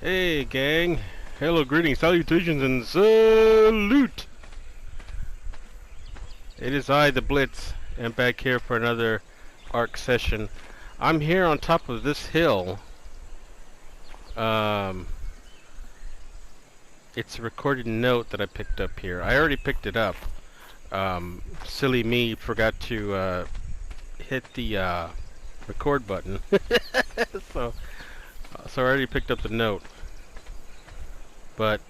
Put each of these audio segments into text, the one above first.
Hey gang, hello, greetings, salutations, and salute! It is I, the Blitz, and back here for another ARC session. I'm here on top of this hill. It's a recorded note that I picked up here. I already picked it up. Silly me forgot to hit the record button. so I already picked up the note. But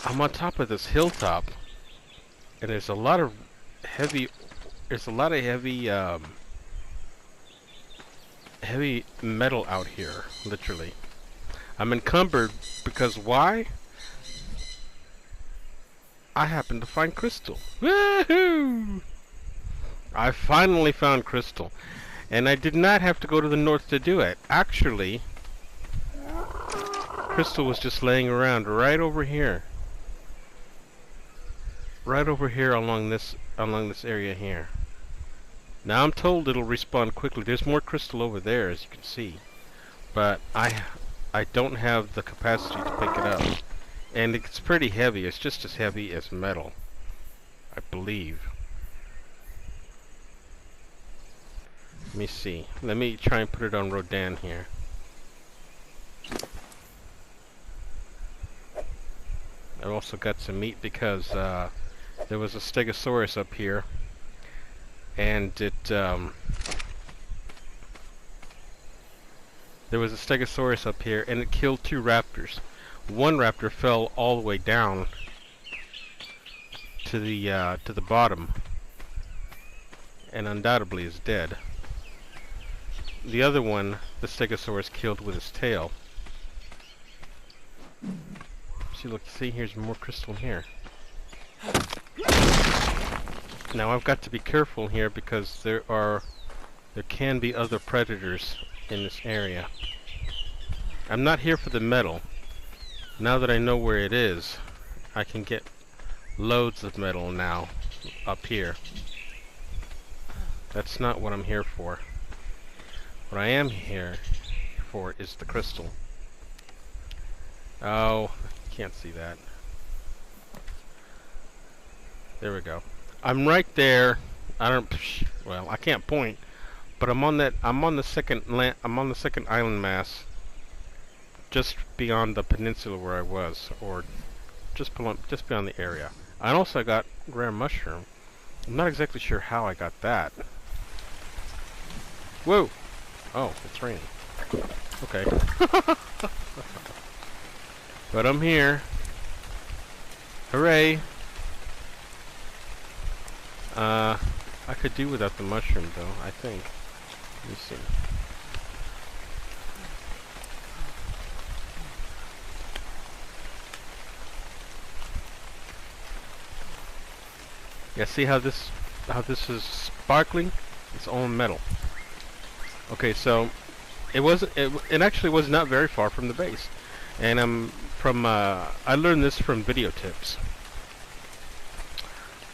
I'm on top of this hilltop, and there's a lot of heavy heavy metal out here, literally. I'm encumbered because why? I happen to find crystal. Woohoo! I finally found crystal, and I did not have to go to the north to do it. Actually, crystal was just laying around right over here. Right over here along this area here. Now I'm told it'll respawn quickly. There's more crystal over there, as you can see, but I don't have the capacity to pick it up, and it's pretty heavy. It's just as heavy as metal, I believe. Let me see. Let me try and put it on Rodan here. I also got some meat because there was a Stegosaurus up here, and there was a Stegosaurus up here, and it killed 2 raptors. One raptor fell all the way down to the bottom, and undoubtedly is dead. The other one, the Stegosaurus killed with his tail. See, here's more crystal here. Now I've got to be careful here because there can be other predators in this area. I'm not here for the metal. Now that I know where it is, I can get loads of metal now up here. That's not what I'm here for. What I am here for is the crystal. Oh, can't see that. There we go. I'm right there. Well, I can't point, but I'm on the second island mass, just beyond the peninsula where I was, or just beyond the area. I also got rare mushroom. I'm not exactly sure how I got that. Whoa! Oh, it's raining. Okay. But I'm here. Hooray! I could do without the mushroom though, I think. Let me see. Yeah, see how this is sparkling? It's all metal. Okay, so it actually was not very far from the base. And I learned this from video tips.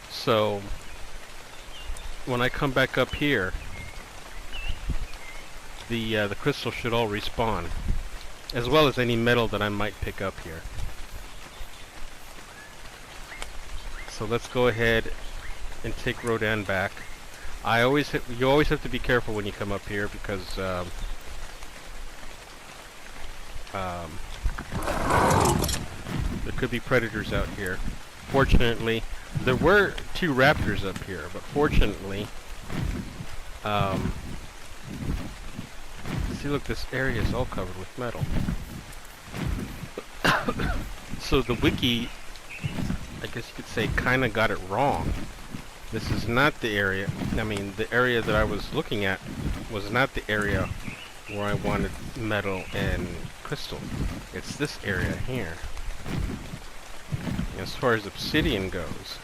So when I come back up here, the crystal should all respawn, as well as any metal that I might pick up here. So let's go ahead and take Rodan back. You always have to be careful when you come up here because there could be predators out here. Fortunately, there were 2 raptors up here, but fortunately, see, look, this area is all covered with metal. So the wiki, I guess you could say, kinda got it wrong. This is not the area, the area that I was looking at was not the area where I wanted metal and crystal. It's this area here. As far as obsidian goes,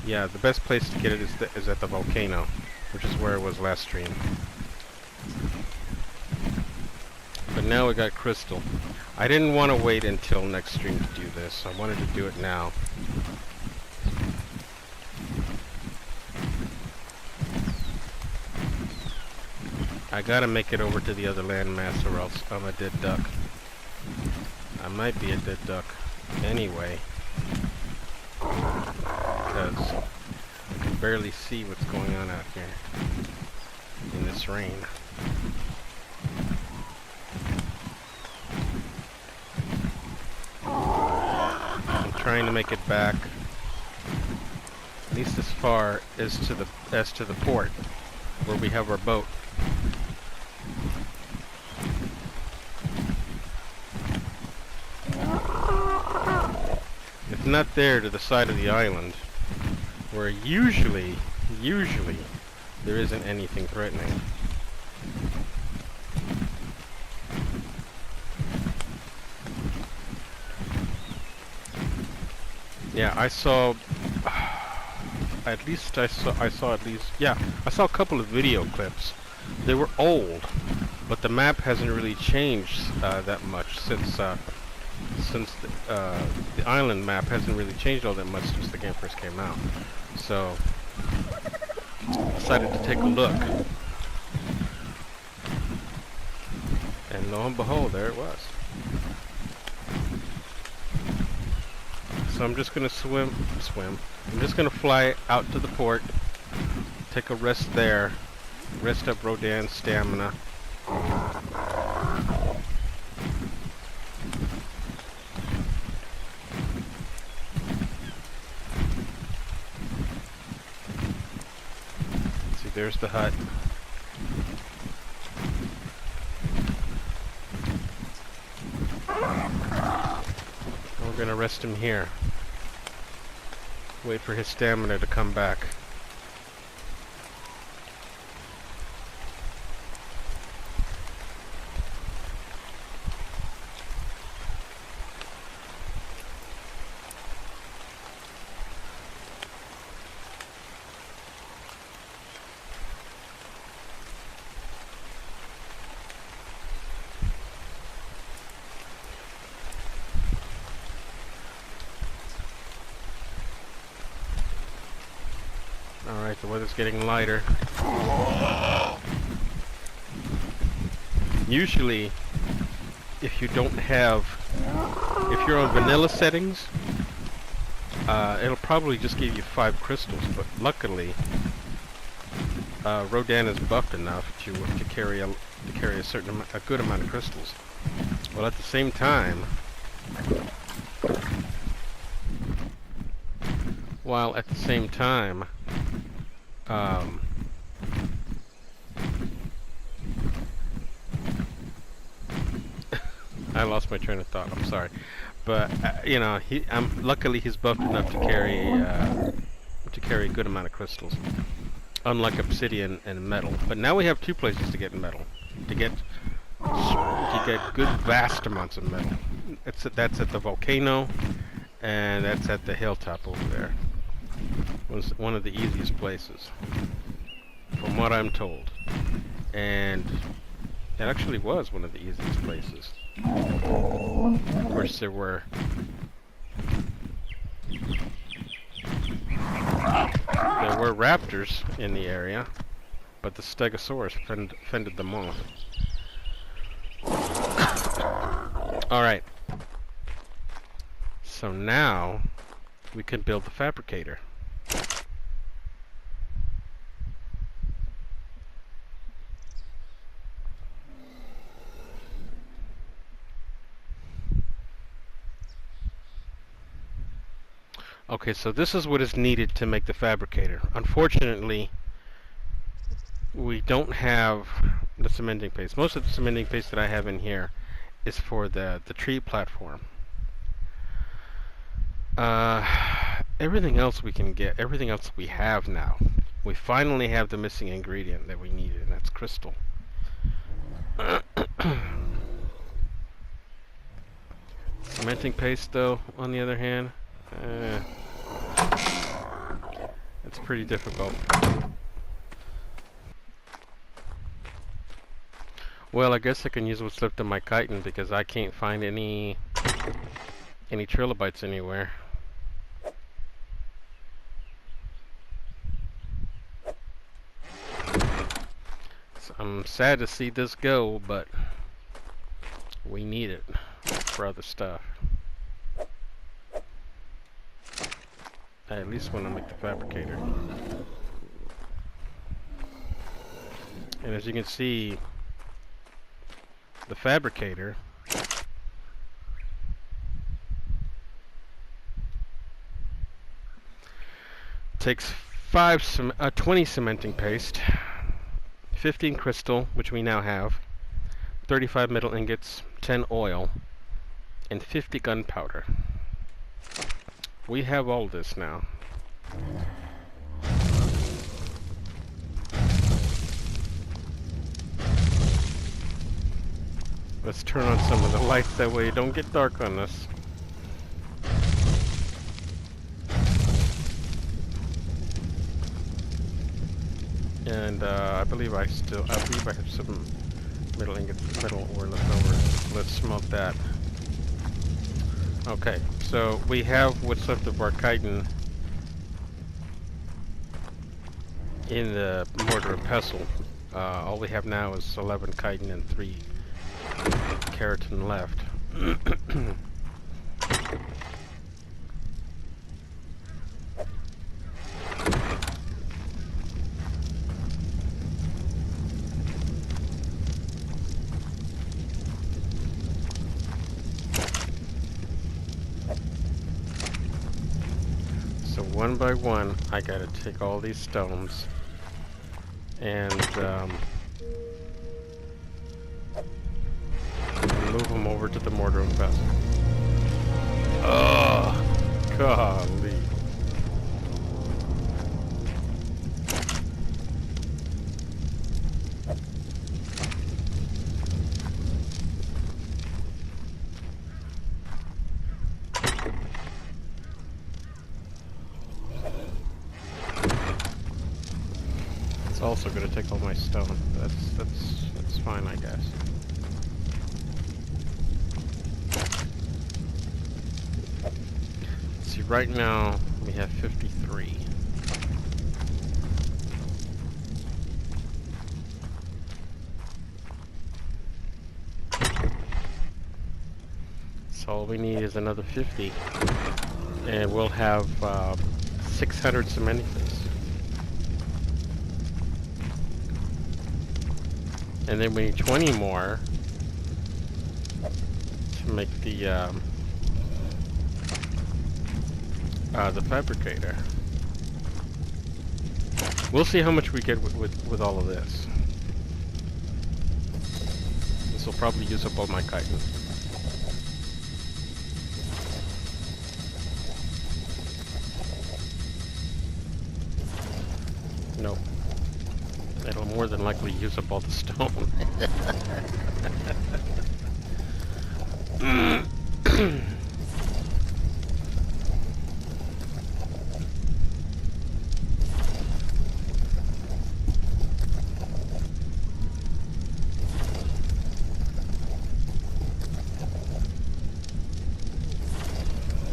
yeah, the best place to get it is at the volcano, which is where I was last stream. But now we got crystal. I didn't want to wait until next stream to do this. I wanted to do it now. I gotta make it over to the other landmass or else I'm a dead duck. I might be a dead duck anyway, because I can barely see what's going on out here in this rain. I'm trying to make it back at least as far as to the port where we have our boat. It's not there to the side of the island where usually there isn't anything threatening. Yeah, I saw a couple of video clips. They were old, but the map hasn't really changed that much since the island map hasn't really changed all that much since the game first came out. So I decided to take a look, and lo and behold, there it was. So I'm just gonna swim. I'm just gonna fly out to the port, take a rest there, rest up Rodan's stamina. See, there's the hut. We're gonna rest him here. Wait for his stamina to come back. Alright, the weather's getting lighter. Usually, if you're on vanilla settings, it'll probably just give you 5 crystals, but luckily, Rodan is buffed enough to carry a good amount of crystals. Well, at the same time, I lost my train of thought. I'm sorry, but you know, luckily he's buffed enough to carry a good amount of crystals, unlike obsidian and metal. But now we have 2 places to get metal, to get good vast amounts of metal. That's at the volcano, and that's at the hilltop over there. Was one of the easiest places, from what I'm told, and it actually was one of the easiest places. Of course, there were raptors in the area, but the Stegosaurus fended them off. Alright, so now we can build the Fabricator. Okay, so this is what is needed to make the Fabricator. Unfortunately, we don't have the cementing paste. Most of the cementing paste that I have in here is for the tree platform. Everything else we can get, everything else we have now. We finally have the missing ingredient that we needed, and that's crystal. Cementing paste, though, on the other hand, it's pretty difficult. Well, I guess I can use what's left of my chitin because I can't find any trilobites anywhere. So I'm sad to see this go, but we need it for other stuff. I at least want to make the fabricator. And as you can see, the fabricator takes 20 cementing paste, 15 crystal, which we now have, 35 metal ingots, 10 oil, and 50 gunpowder. We have all this now. Let's turn on some of the lights, that way it don't get dark on us. And I believe I have some metal ingots, metal ore left over. Let's smelt that. Okay, so we have what's left of our chitin in the mortar and pestle. All we have now is 11 chitin and 3 keratin left. So one by one, I gotta take all these stones and move them over to the mortar and pestle. Oh, golly. It's also going to take all my stone. That's fine, I guess. See, right now we have 53. So all we need is another 50, and we'll have 600 cementing paste. And then we need 20 more to make the fabricator. We'll see how much we get with all of this. This will probably use up all my chitin. Nope. It'll more than likely use up all the stone.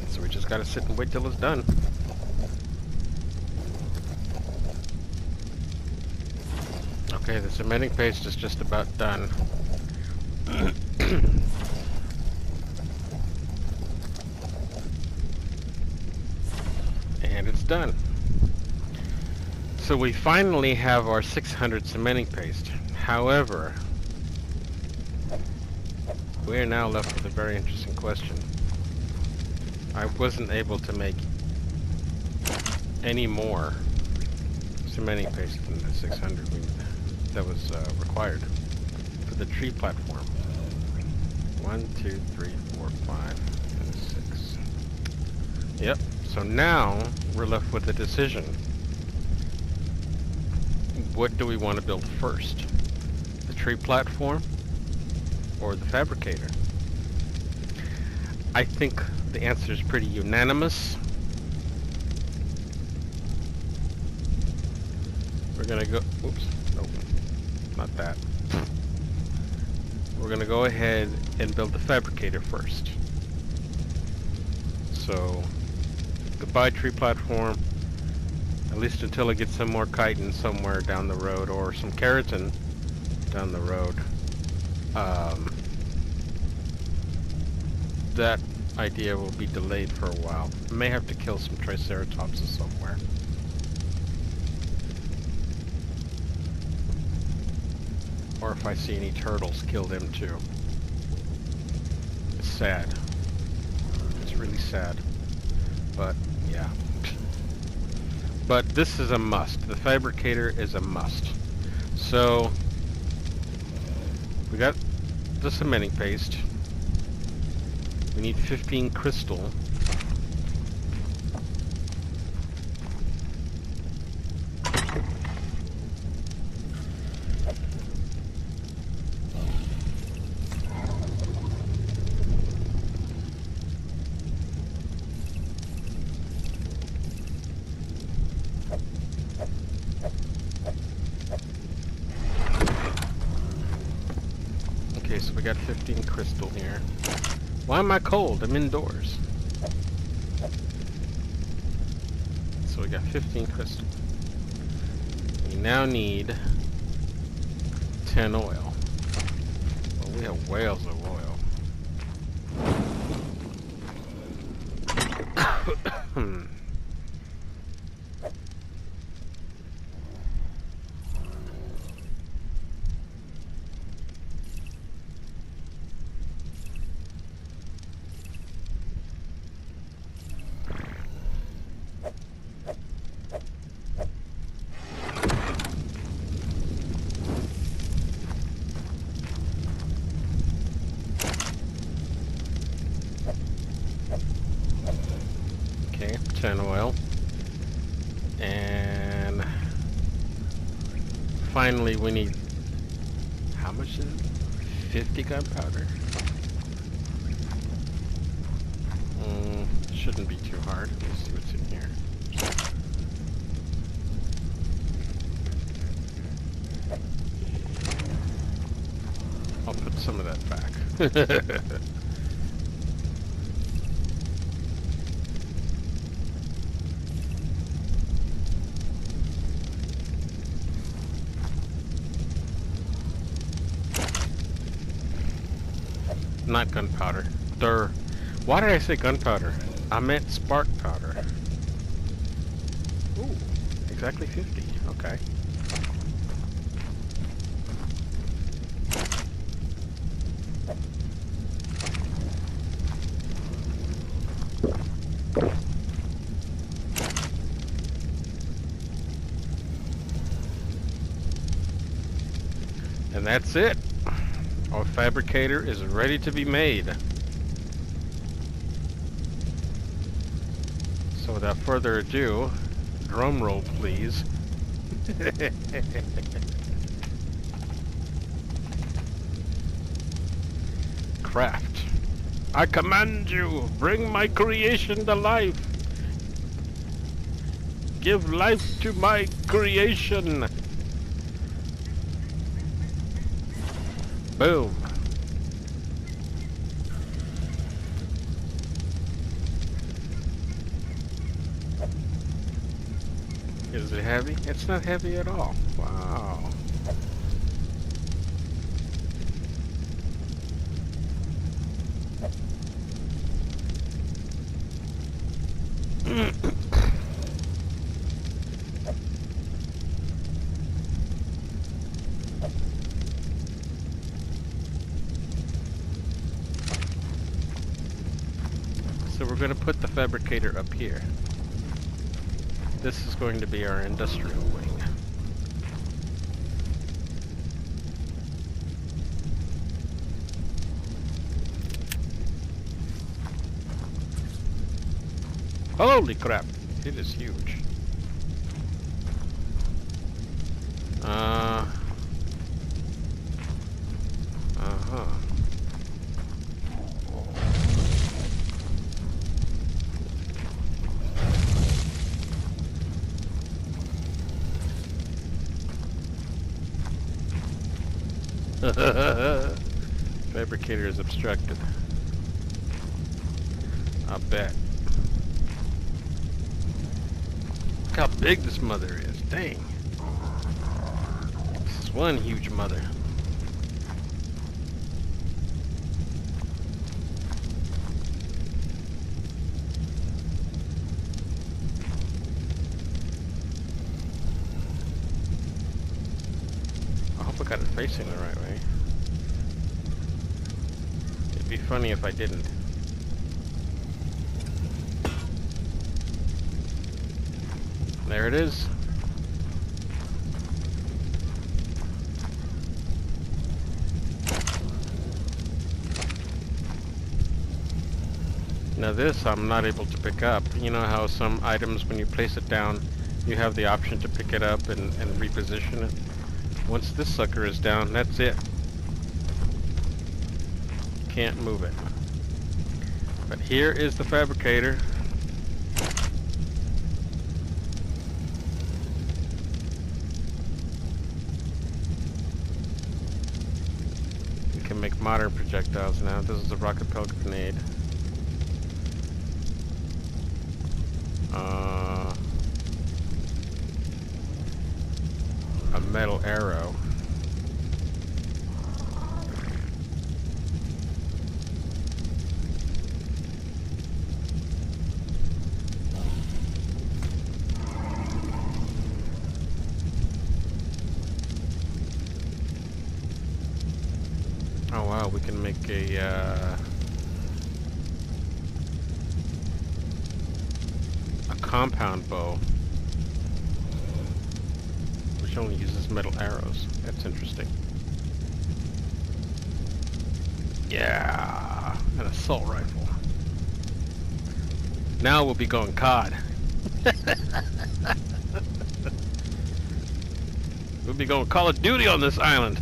So we just gotta sit and wait till it's done. Okay, the cementing paste is just about done. And it's done. So we finally have our 600 cementing paste. However, we're now left with a very interesting question. I wasn't able to make any more cementing paste than the 600 that was required for the tree platform. 1, 2, 3, 4, 5, and 6. Yep. So now we're left with a decision. What do we want to build first? The tree platform or the fabricator? I think the answer is pretty unanimous. We're gonna go, oops, nope, not that. We're gonna go ahead and build the fabricator first. So, goodbye tree platform, at least until I get some more chitin somewhere down the road, or some keratin, down the road, that idea will be delayed for a while. I may have to kill some triceratopses somewhere. Or if I see any turtles, kill them too. It's sad. It's really sad. But, yeah. But this is a must. The Fabricator is a must. So, we got the cementing paste. We need 15 crystal. Okay, so we got 15 crystal here. Why am I cold? I'm indoors. So we got 15 crystal. We now need 10 oil. Well, we have whales of oil. Okay, 10 oil. And finally we need, how much is it? 50 gunpowder? Shouldn't be too hard. Let's see what's in here. I'll put some of that back. Not gunpowder. Why did I say gunpowder? I meant spark powder. Ooh, exactly 50. Okay. And that's it. Our fabricator is ready to be made. So without further ado, drum roll please. Craft. I command you, bring my creation to life. Give life to my creation. Boom. Is it heavy? It's not heavy at all. Wow. So we're going to put the fabricator up here. This is going to be our industrial wing. Holy crap! It is huge. Uh-huh. Fabricator is obstructed. I bet. Look how big this mother is. Dang. This is one huge mother. tracing the right way. It'd be funny if I didn't. There it is. Now this I'm not able to pick up. You know how some items, when you place it down, you have the option to pick it up and reposition it? Once this sucker is down, that's it. Can't move it. But here is the fabricator. We can make modern projectiles now. This is a rocket pellet grenade. A metal arrow. Oh wow, we can make a compound bow, which only uses metal arrows. That's interesting. Yeah, an assault rifle. Now we'll be going COD. We'll be going Call of Duty on this island.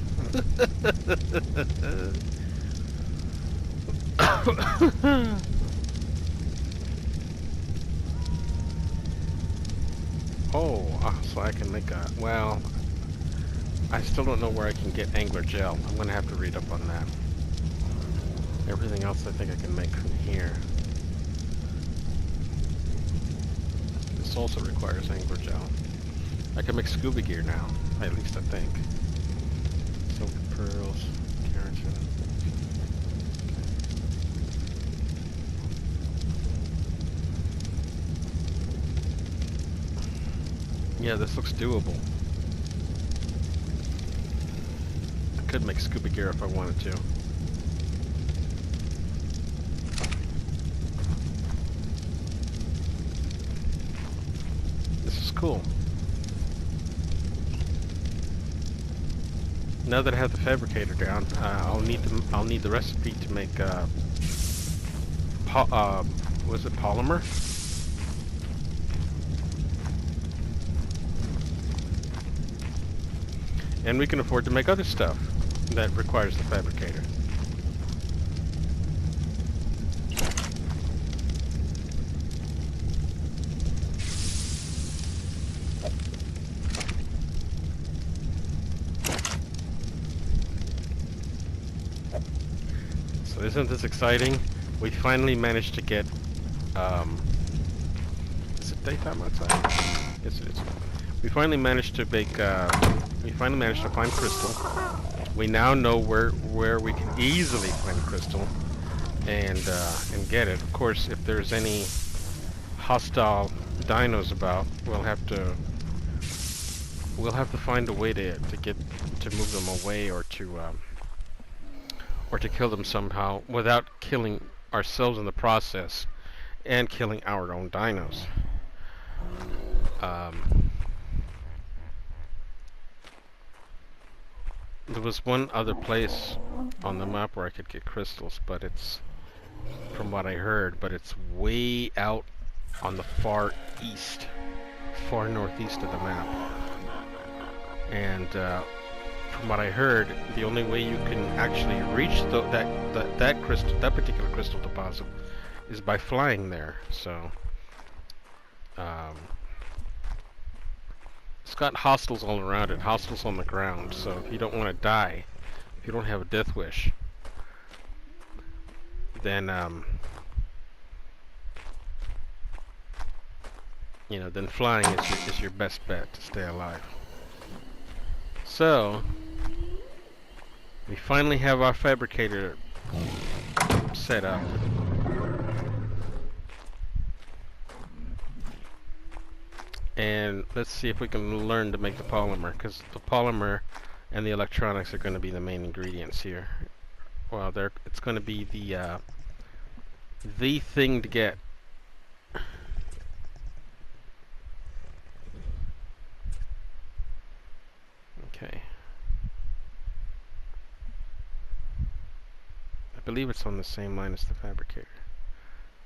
So I can make a, well, I still don't know where I can get angler gel. I'm gonna have to read up on that. Everything else I think I can make from here. This also requires angler gel. I can make scuba gear now, at least I think. Silver pearls, keratin. Yeah, this looks doable. I could make scuba gear if I wanted to. This is cool. Now that I have the fabricator down, I'll need the recipe to make was it polymer? And we can afford to make other stuff that requires the fabricator. So isn't this exciting? We finally managed to get, is it daytime outside? Yes it is. We finally managed to make, we finally managed to find crystal. We now know where we can easily find crystal and get it. Of course, if there's any hostile dinos about, we'll have to find a way to move them away, or to kill them somehow without killing ourselves in the process and killing our own dinos. There was one other place on the map where I could get crystals, but it's, from what I heard, but it's way out on the far east, far northeast of the map. And from what I heard, the only way you can actually reach that particular crystal deposit is by flying there. So it's got hostiles all around it, hostiles on the ground, so if you don't want to die, if you don't have a death wish, then you know, then flying is your best bet to stay alive. So we finally have our fabricator set up. And let's see if we can learn to make the polymer, because the polymer and the electronics are going to be the main ingredients here. Well, it's going to be the thing to get. Okay. I believe it's on the same line as the Fabricator.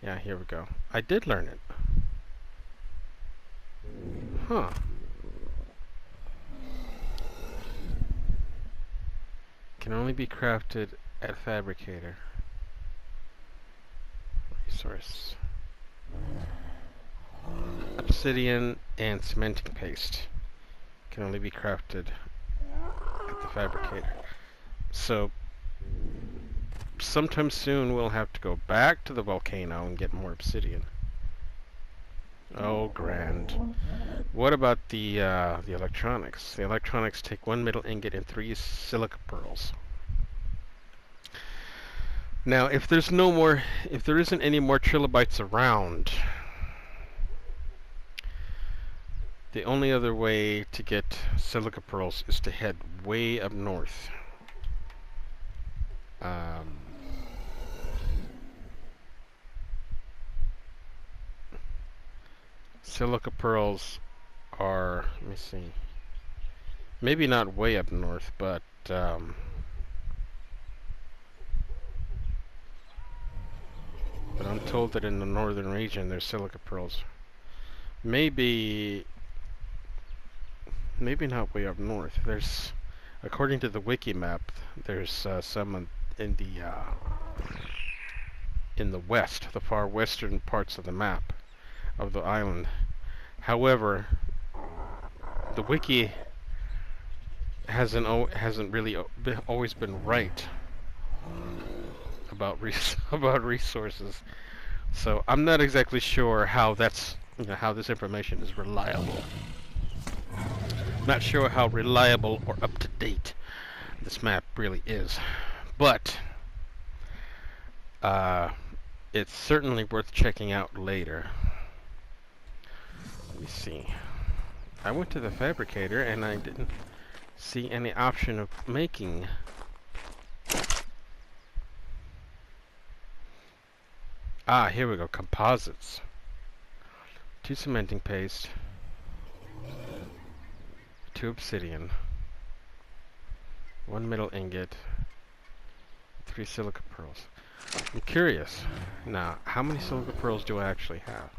Yeah, here we go. I did learn it. Huh. Can only be crafted at Fabricator. Resource. Obsidian and cementing paste can only be crafted at the Fabricator. So sometime soon we'll have to go back to the volcano and get more obsidian. Oh, grand. What about the electronics? The electronics take 1 metal ingot and 3 silica pearls. Now, if there isn't any more trilobites around, the only other way to get silica pearls is to head way up north. Silica pearls are, let me see, maybe not way up north, but I'm told that in the northern region there's silica pearls. Maybe not way up north. There's, according to the wiki map, there's some in the west, the far western parts of the map of the island. However, the wiki hasn't really always been right about resources. So I'm not exactly sure how how this information is reliable. Not sure how reliable or up to date this map really is, but it's certainly worth checking out later. Let me see. I went to the Fabricator and I didn't see any option of making here we go. Composites. 2 cementing paste, 2 obsidian, 1 metal ingot, 3 silica pearls. I'm curious. Now, how many silica pearls do I actually have?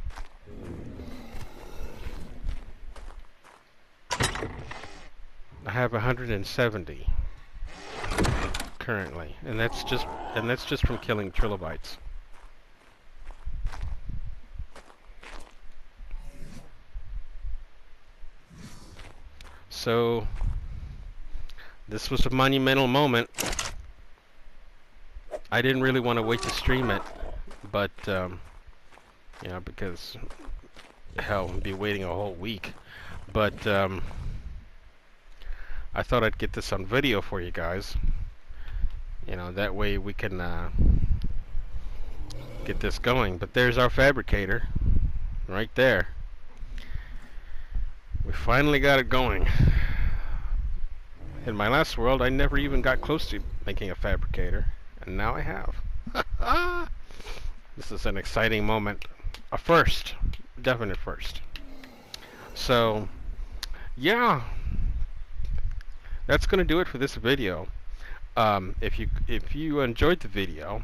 I have 170 currently, and that's just from killing trilobites. So this was a monumental moment. I didn't really want to wait to stream it, but you know, because hell, I'd be waiting a whole week. But I thought I'd get this on video for you guys. You know, that way we can get this going. But there's our Fabricator, right there. We finally got it going. In my last world, I never even got close to making a Fabricator, and now I have. This is an exciting moment. A first. Definite first. So, yeah. That's going to do it for this video. If you enjoyed the video,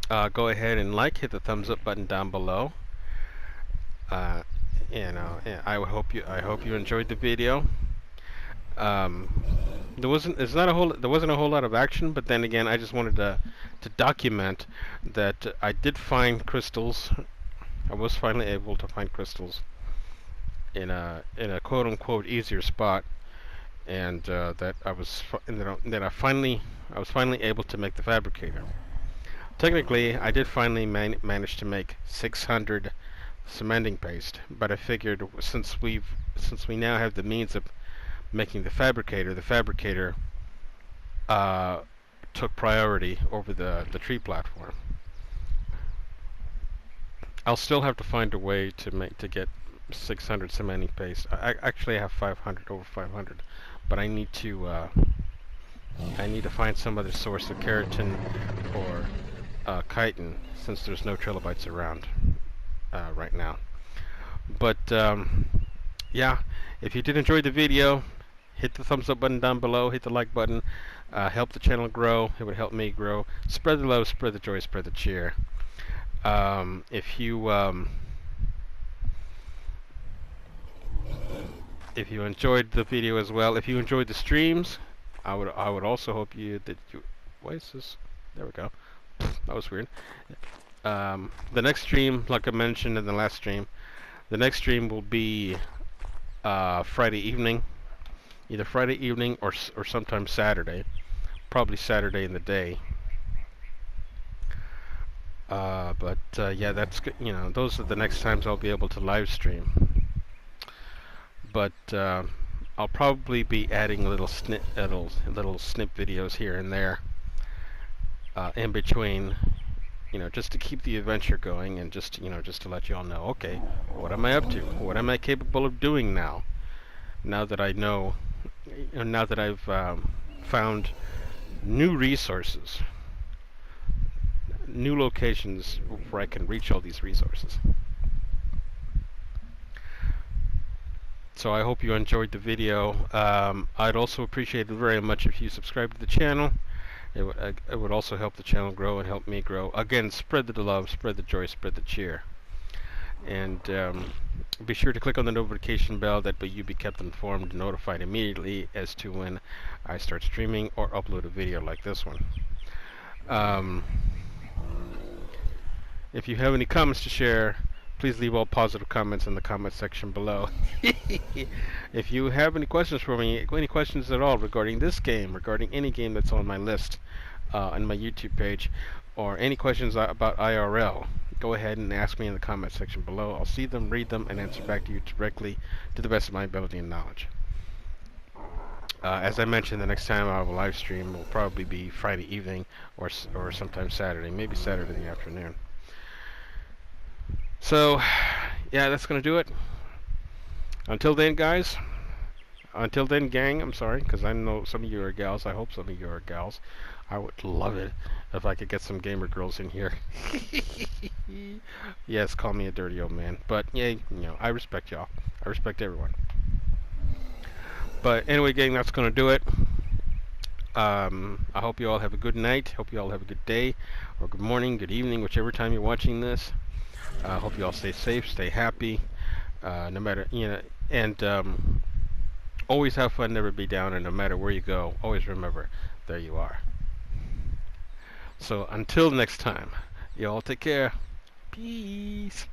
go ahead and hit the thumbs up button down below. You know, I hope you enjoyed the video. There wasn't a whole lot of action, but then again, I just wanted to document that I did find crystals. I was finally able to find crystals in a quote unquote easier spot, and that I was finally able to make the Fabricator. Technically, I did finally manage to make 600 cementing paste, but I figured since we now have the means of making the Fabricator took priority over the tree platform. I'll still have to find a way to get 600 cementing paste. I actually have 500, over 500, but I need to find some other source of keratin or chitin, since there's no trilobites around right now. But yeah, if you did enjoy the video, hit the thumbs up button down below, hit the like button, help the channel grow. It would help me grow. Spread the love, spread the joy, spread the cheer. If you enjoyed the video as well, if you enjoyed the streams, I would also hope that you. Why is this? There we go. That was weird. The next stream, like I mentioned in the last stream, the next stream will be Friday evening, either Friday evening or sometime Saturday, probably Saturday in the day. But yeah, that's good. You know, those are the next times I'll be able to live stream. But I'll probably be adding little snip videos here and there in between, you know, just to keep the adventure going, and just to let you all know, okay, what am I up to? What am I capable of doing now? Now that I know, now that I've found new resources, new locations where I can reach all these resources. So I hope you enjoyed the video. I'd also appreciate it very much if you subscribe to the channel. It would also help the channel grow and help me grow. Again, spread the love, spread the joy, spread the cheer. And be sure to click on the notification bell, that way you be kept informed and notified immediately as to when I start streaming or upload a video like this one. If you have any comments to share, please leave all positive comments in the comment section below. If you have any questions for me, any questions at all regarding this game, regarding any game that's on my list on my YouTube page, or any questions about IRL, go ahead and ask me in the comment section below. I'll see them, read them, and answer back to you directly to the best of my ability and knowledge. As I mentioned, the next time I have a live stream will probably be Friday evening or sometime Saturday, maybe Saturday in the afternoon. So, yeah, that's going to do it. Until then, guys. Until then, gang, I'm sorry, because I know some of you are gals. I hope some of you are gals. I would love it if I could get some gamer girls in here. Yes, call me a dirty old man. But, yeah, you know, I respect y'all. I respect everyone. But anyway, gang, that's going to do it. I hope you all have a good night. Hope you all have a good day, or good morning, good evening, whichever time you're watching this. Hope you all stay safe, stay happy, no matter, you know, and always have fun, never be down, and no matter where you go, always remember, there you are. So until next time, you all take care. Peace.